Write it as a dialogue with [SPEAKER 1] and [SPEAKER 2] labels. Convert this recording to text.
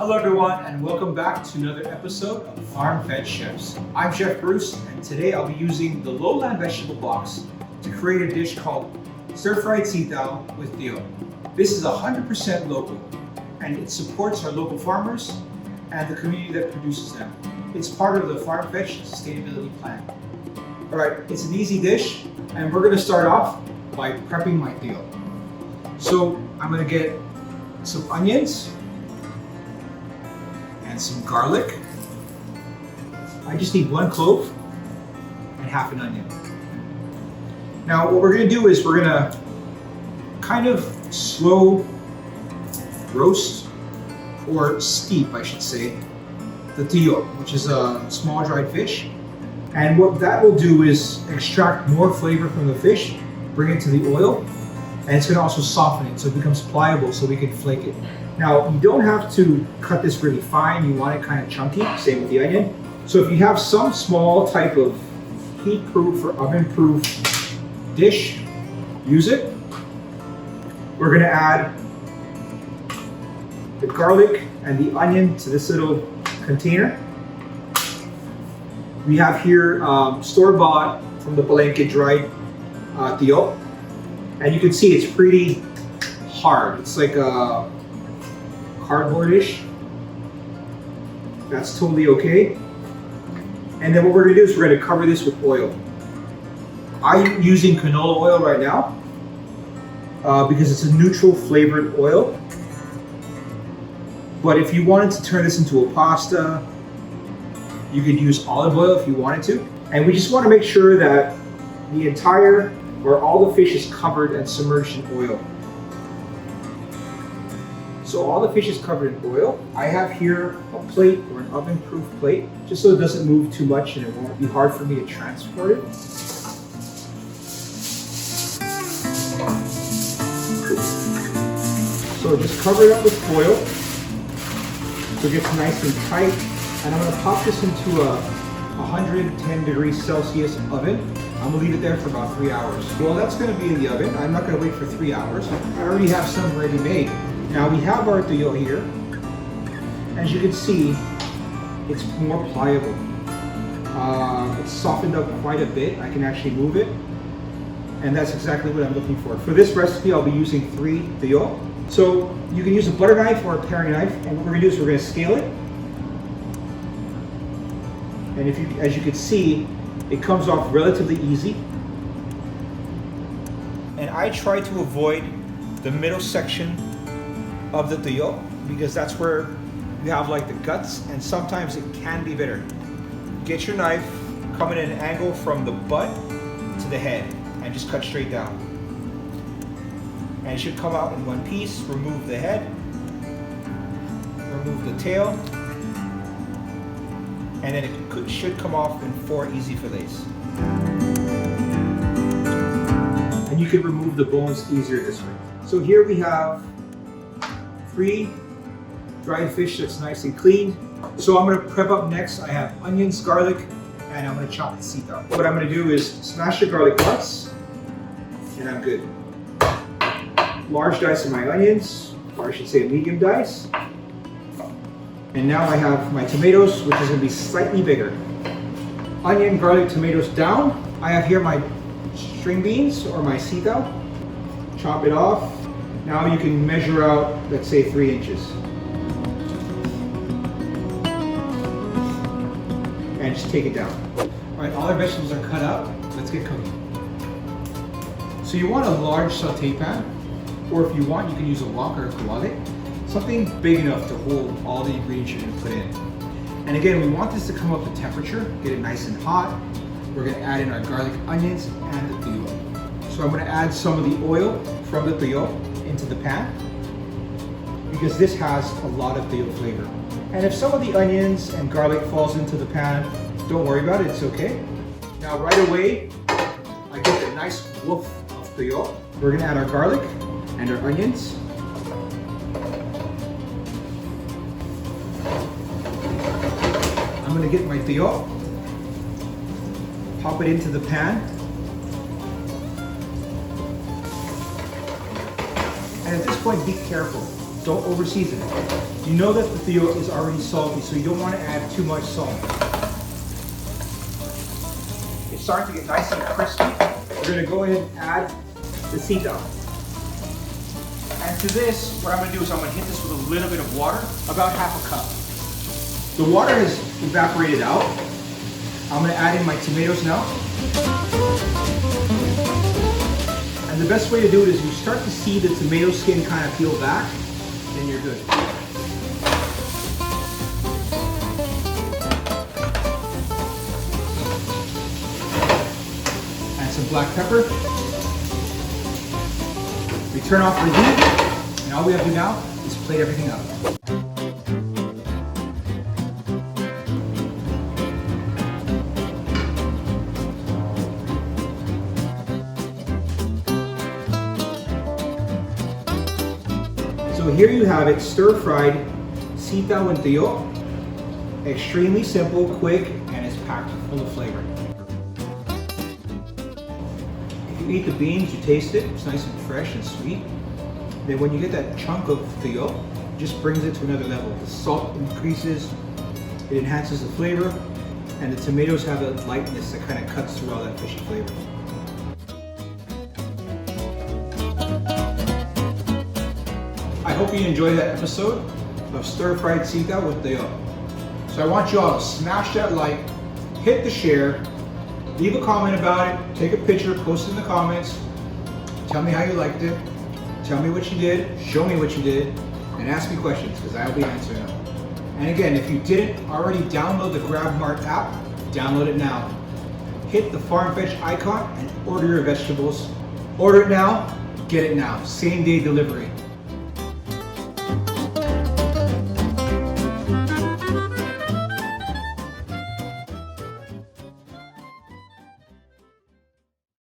[SPEAKER 1] Hello everyone and welcome back to another episode of FarmFetch Chefs. I'm Chef Bruce and today I'll be using the lowland vegetable box to create a dish called stir-fried sitaw with tuyo. This is 100% local and it supports our local farmers and the community that produces them. It's part of the FarmFetch sustainability plan. Alright, it's an easy dish and we're going to start off by prepping my tuyo. So I'm going to get some onions and some garlic. I just need 1 clove and half an onion. Now what we're going to do is we're going to kind of slow roast, or steep I should say, the tuyo, which is a small dried fish. And what that will do is extract more flavor from the fish, bring it to the oil, and it's going to also soften it so it becomes pliable so we can flake it. Now, you don't have to cut this really fine, you want it kind of chunky, same with the onion. So if you have some small type of heat-proof or oven-proof dish, use it. We're going to add the garlic and the onion to this little container. We have here store-bought from the Palenque dried tuyo. And you can see it's pretty hard. It's like a cardboardish. That's totally okay. And then what we're going to do is we're going to cover this with oil. I'm using canola oil right now because it's a neutral flavored oil. But if you wanted to turn this into a pasta, you could use olive oil if you wanted to. And we just want to make sure that the entire, or all the fish is covered and submerged in oil. So all the fish is covered in oil. I have here a plate or an oven-proof plate, just so it doesn't move too much and it won't be hard for me to transport it. So just cover it up with foil so it gets nice and tight. And I'm going to pop this into a 110 degrees Celsius oven. I'm going to leave it there for about 3 hours. Well, that's going to be in the oven. I'm not going to wait for 3 hours. I already have some ready made. Now we have our tuyo here. As you can see, it's more pliable. It's softened up quite a bit. I can actually move it. And that's exactly what I'm looking for. For this recipe, I'll be using 3 tuyo. So you can use a butter knife or a paring knife. And what we're going to do is we're going to scale it. And as you can see, it comes off relatively easy. And I try to avoid the middle section of the tuyo because that's where you have like the guts and sometimes it can be bitter. Get your knife, come in an angle from the butt to the head and just cut straight down. And it should come out in one piece. Remove the head, remove the tail, and then it should come off in 4 easy fillets. And you can remove the bones easier this way. So here we have 3 dried fish that's nice and clean. So I'm going to prep up next. I have onions, garlic, and I'm going to chop the sitaw. What I'm going to do is smash the garlic parts, and I'm good. Large dice of my onions, or I should say medium dice. And now I have my tomatoes, which is going to be slightly bigger. Onion, garlic, tomatoes down. I have here my string beans, or my sitaw. Chop it off. Now you can measure out, let's say 3 inches. And just take it down. All right, all our vegetables are cut up. Let's get cooking. So you want a large saute pan, or if you want, you can use a wok or a kawali. Something big enough to hold all the ingredients you're going to put in. And again, we want this to come up to temperature, get it nice and hot. We're going to add in our garlic, onions, and the tuyo. So I'm going to add some of the oil from the tuyo into the pan because this has a lot of tuyo flavor. And if some of the onions and garlic falls into the pan, don't worry about it, it's okay. Now right away, I get a nice woof of tuyo. We're going to add our garlic and our onions. I'm going to get my tuyo, pop it into the pan, and at this point be careful. Don't over season it. You know that the tuyo is already salty, so you don't want to add too much salt. It's starting to get nice and crispy. We're going to go ahead and add the sitaw. And to this, what I'm going to do is I'm going to hit this with a little bit of water, about half a cup. The water has evaporated out. I'm going to add in my tomatoes now. And the best way to do it is you start to see the tomato skin kind of peel back, then you're good. Add some black pepper. We turn off the heat, and all we have to do now is plate everything up. So here you have it, stir-fried Sitaw and Tuyo. Extremely simple, quick, and it's packed full of flavor. If you eat the beans, you taste it, it's nice and fresh and sweet. Then when you get that chunk of tuyo, it just brings it to another level. The salt increases, it enhances the flavor, and the tomatoes have a lightness that kind of cuts through all that fishy flavor. I hope you enjoyed that episode of stir-fried sitaw with tuyo. So I want you all to smash that like, hit the share, leave a comment about it, take a picture, post it in the comments, tell me how you liked it, tell me what you did, show me what you did, and ask me questions because I'll be answering them. And again, if you didn't already download the GrabMart app, download it now. Hit the FarmFetch icon and order your vegetables. Order it now, get it now. Same day delivery.